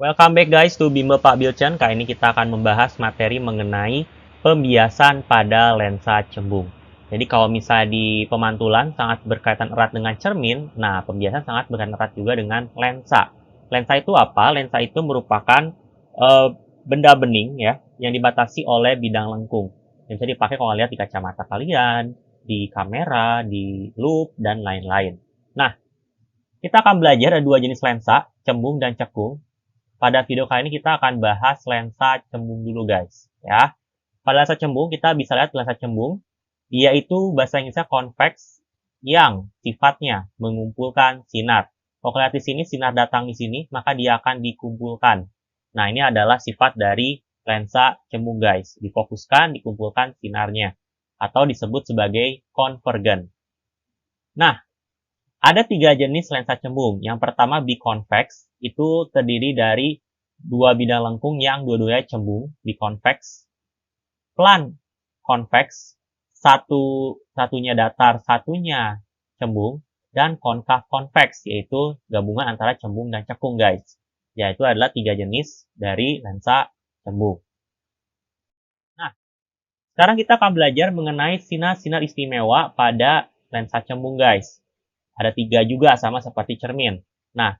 Welcome back guys to Bimbel Pak Bilchan. Kali ini kita akan membahas materi mengenai pembiasan pada lensa cembung. Jadi kalau misalnya di pemantulan sangat berkaitan erat dengan cermin, nah pembiasan sangat berkaitan erat juga dengan lensa. Lensa itu apa? Lensa itu merupakan benda bening ya yang dibatasi oleh bidang lengkung. Yang bisa dipakai kalau lihat di kacamata kalian, di kamera, di loupe, dan lain-lain. Nah, kita akan belajar ada dua jenis lensa, cembung dan cekung. Pada video kali ini kita akan bahas lensa cembung dulu guys, ya. Pada lensa cembung kita bisa lihat lensa cembung, yaitu bahasa Inggrisnya convex yang sifatnya mengumpulkan sinar. Kalau lihat di sini sinar datang di sini, maka dia akan dikumpulkan. Nah, ini adalah sifat dari lensa cembung guys, difokuskan, dikumpulkan sinarnya, atau disebut sebagai convergent. Nah, ada tiga jenis lensa cembung. Yang pertama biconvex, itu terdiri dari dua bidang lengkung yang dua-duanya cembung, biconvex. Plan convex, satunya datar, satunya cembung. Dan konkav convex, yaitu gabungan antara cembung dan cekung guys. Yaitu adalah tiga jenis dari lensa cembung. Nah, sekarang kita akan belajar mengenai sinar-sinar istimewa pada lensa cembung guys. Ada tiga juga sama seperti cermin. Nah,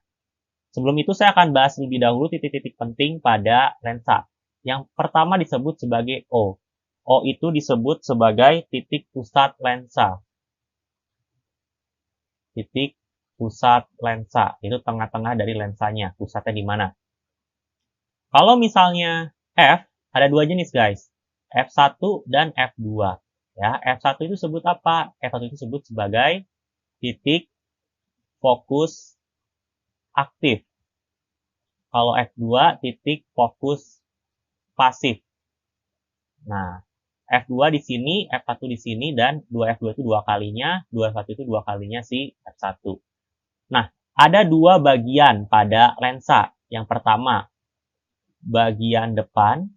sebelum itu saya akan bahas lebih dahulu titik-titik penting pada lensa. Yang pertama disebut sebagai O. O itu disebut sebagai titik pusat lensa. Titik pusat lensa. Itu tengah-tengah dari lensanya. Pusatnya di mana? Kalau misalnya F, ada dua jenis guys. F1 dan F2. Ya, F1 itu disebut apa? F1 itu disebut sebagai titik fokus aktif. Kalau F2 titik fokus pasif. Nah, F2 di sini, F1 di sini, dan 2F2 itu dua kalinya, 2F1 itu dua kalinya si F1. Nah, ada dua bagian pada lensa. Yang pertama, bagian depan.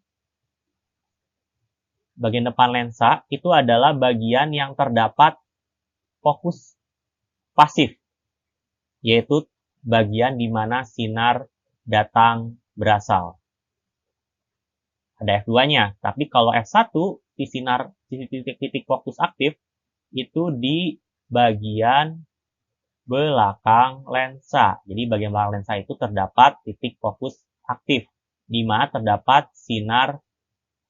Bagian depan lensa itu adalah bagian yang terdapat fokus pasif, yaitu bagian di mana sinar datang berasal. Ada F2-nya, tapi kalau F1, titik fokus aktif itu di bagian belakang lensa. Jadi bagian belakang lensa itu terdapat titik fokus aktif, di mana terdapat sinar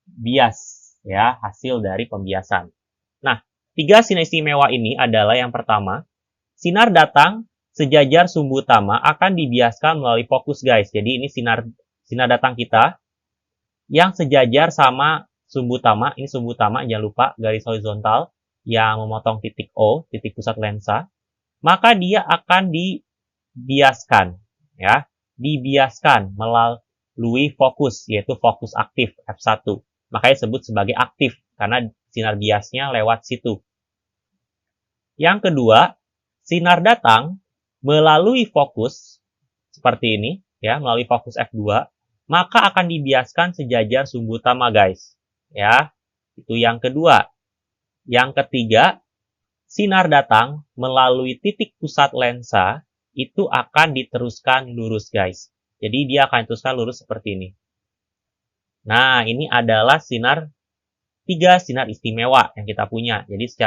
bias, ya, hasil dari pembiasan. Nah, tiga sinar istimewa ini adalah yang pertama, sinar datang sejajar sumbu utama akan dibiaskan melalui fokus guys. Jadi ini sinar datang kita yang sejajar sama sumbu utama. Ini sumbu utama, jangan lupa garis horizontal yang memotong titik O, titik pusat lensa. Maka dia akan dibiaskan, ya, dibiaskan melalui fokus, yaitu fokus aktif F1. Makanya disebut sebagai aktif karena sinar biasnya lewat situ. Yang kedua, sinar datang melalui fokus seperti ini, ya, melalui fokus F2, maka akan dibiaskan sejajar sumbu utama, guys. Ya, itu yang kedua. Yang ketiga, sinar datang melalui titik pusat lensa itu akan diteruskan lurus, guys. Jadi dia akan diteruskan lurus seperti ini. Nah, ini adalah tiga sinar istimewa yang kita punya. Jadi secara